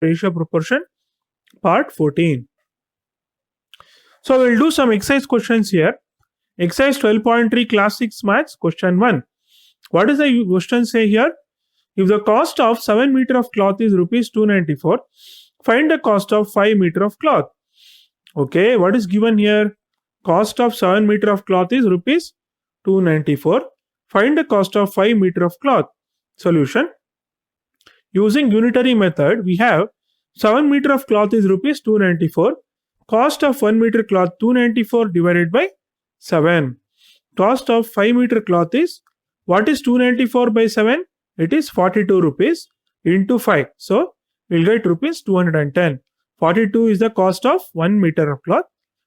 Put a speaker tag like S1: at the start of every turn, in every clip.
S1: ratio proportion, part 14. So we'll do some exercise questions here. Exercise 12.3 class 6 maths question 1. What does the question say here? If the cost of 7 meter of cloth is rupees 294, find the cost of 5 meter of cloth. Okay, what is given here? Cost of 7 meter of cloth is rupees 294. Find the cost of 5 meter of cloth. Solution. Using unitary method, we have 7 meter of cloth is rupees 294. Cost of 1 meter cloth 294 divided by 7. Cost of 5 meter cloth is, what is 294 by 7? It is 42 rupees into 5. So, we'll get rupees 210. 42 is the cost of 1 meter of cloth.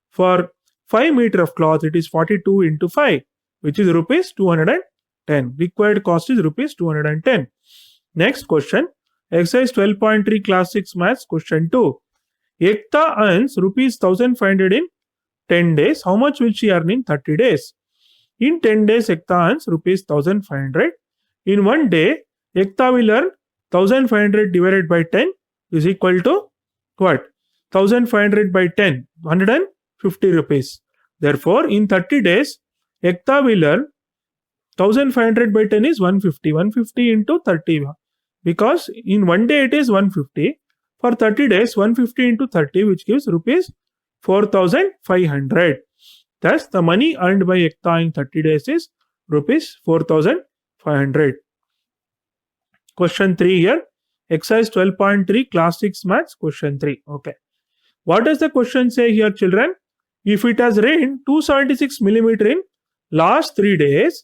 S1: For 5 meter of cloth, it is 42 into 5, which is rupees 210. Required cost is rupees 210. Next question, exercise 12.3 class 6 maths question 2. Ekta earns rupees 1500 in 10 days. How much will she earn in 30 days? In 10 days, Ekta earns rupees 1500. In 1 day, Ekta will earn 1500 divided by 10 is equal to what? 1500 by 10, 150 rupees. Therefore, in 30 days, Ekta will earn 1500 by 10 is 150. 150 into 30. Because in 1 day it is 150. For 30 days, 150 into 30, which gives rupees 4500. Thus, the money earned by Ekta in 30 days is rupees 4500. Question 3 here. Exercise 12.3 class 6 maths question 3. Okay. What does the question say here, children? If it has rained 276 millimeter in last 3 days,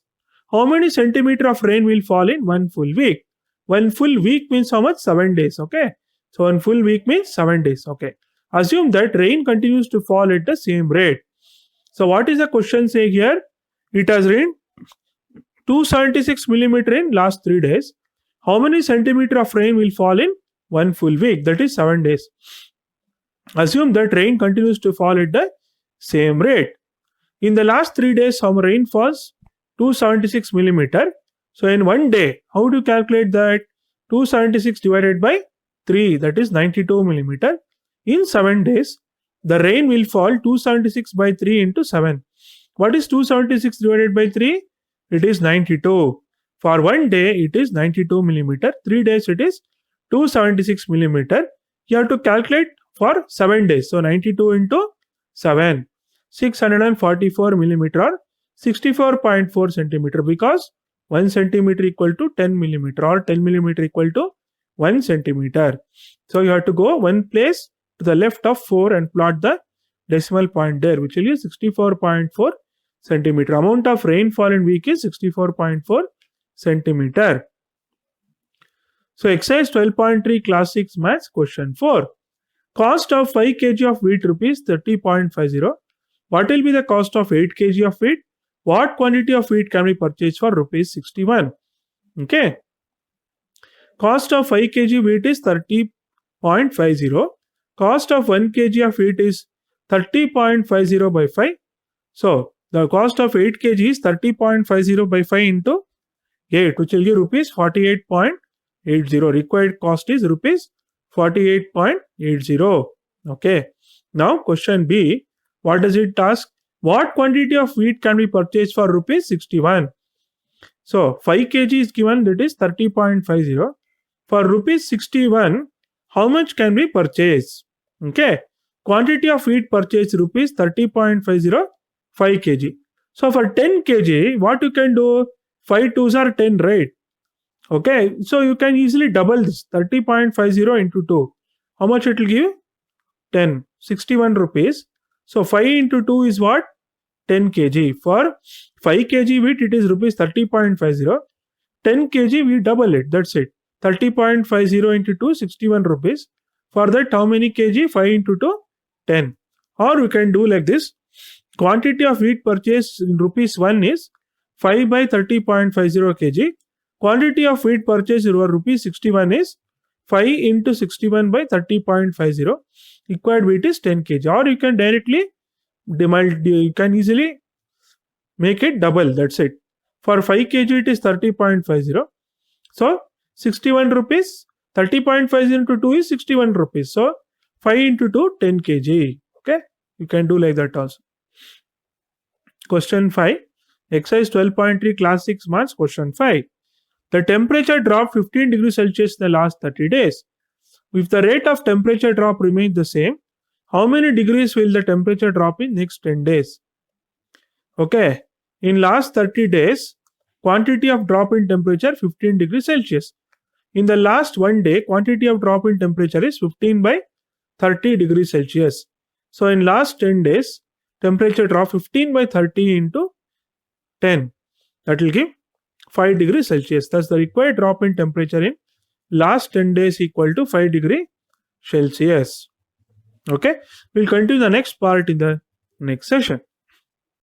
S1: how many centimeter of rain will fall in 1 full week? 1 full week means how much? 7 days. Okay. So 1 full week means 7 days. Okay. Assume that rain continues to fall at the same rate. So what is the question say here? It has rained 276 millimeter in last 3 days. How many centimeter of rain will fall in 1 full week? That is 7 days. Assume that rain continues to fall at the same rate. In the last 3 days, some rain falls 276 millimeter. So in 1 day, how do you calculate that? 276 divided by 3, that is 92 millimeter. In 7 days, the rain will fall 276 by 3 into 7. What is 276 divided by 3? It is 92. For 1 day, it is 92 millimeter. 3 days, it is 276 millimeter. You have to calculate for 7 days. So 92 into 7, 644 millimeter or 64.4 centimeter, because 1 centimeter equal to 10 millimeter or 10 millimeter equal to 1 centimeter. So you have to go one place to the left of 4 and plot the decimal point there, which will be 64.4 centimeter. Amount of rainfall in week is 64.4 centimeter. So exercise 12.3 class 6 maths question 4. Cost of 5 kg of wheat rupees 30.50. What will be the cost of 8 kg of wheat? What quantity of wheat can be purchased for rupees 61? Okay. Cost of 5 kg wheat is 30.50. Cost of 1 kg of wheat is 30.50 by 5. So the cost of 8 kg is 30.50 by 5 into 8, which will give rupees 48.80. Required cost is rupees 48.80. Okay. Now question B. What does it ask? What quantity of wheat can be purchased for rupees 61? So 5 kg is given, that is 30.50. For rupees 61, how much can be purchased? Okay. Quantity of wheat purchased rupees 30.50, 5 kg. So for 10 kg, what you can do? 5 2s are 10, right? Okay. So you can easily double this. 30.50 into 2. How much it will give? 10. 61 rupees. So 5 into 2 is what? 10 kg. For 5 kg wheat, it is rupees 30.50. 10 kg, we double it. That's it. 30.50 into 2, 61 rupees. For that, how many kg? 5 into 2, 10. Or we can do like this. Quantity of wheat purchased in rupees 1 is 5 by 30.50 kg. Quantity of wheat purchased in rupees 61 is 5 into 61 by 30.50. Required wheat is 10 kg. Or you can directly, you can easily make it double. That's it. For 5 kg, it is 30.50. So 61 rupees, 30.5 into 2 is 61 rupees. So 5 into 2, 10 kg. Okay, you can do like that also. Question 5. Exercise 12.3 class 6 maths. Question 5. The temperature dropped 15 degrees Celsius in the last 30 days. If the rate of temperature drop remains the same, how many degrees will the temperature drop in next 10 days? Okay, in last 30 days, quantity of drop in temperature 15 degrees Celsius. In the last 1 day, quantity of drop in temperature is 15 by 30 degrees Celsius. So in last 10 days, temperature drop 15 by 30 into 10. That will give 5 degrees Celsius. Thus the required drop in temperature in last 10 days equal to 5 degree Celsius. Okay, we'll continue the next part in the next session.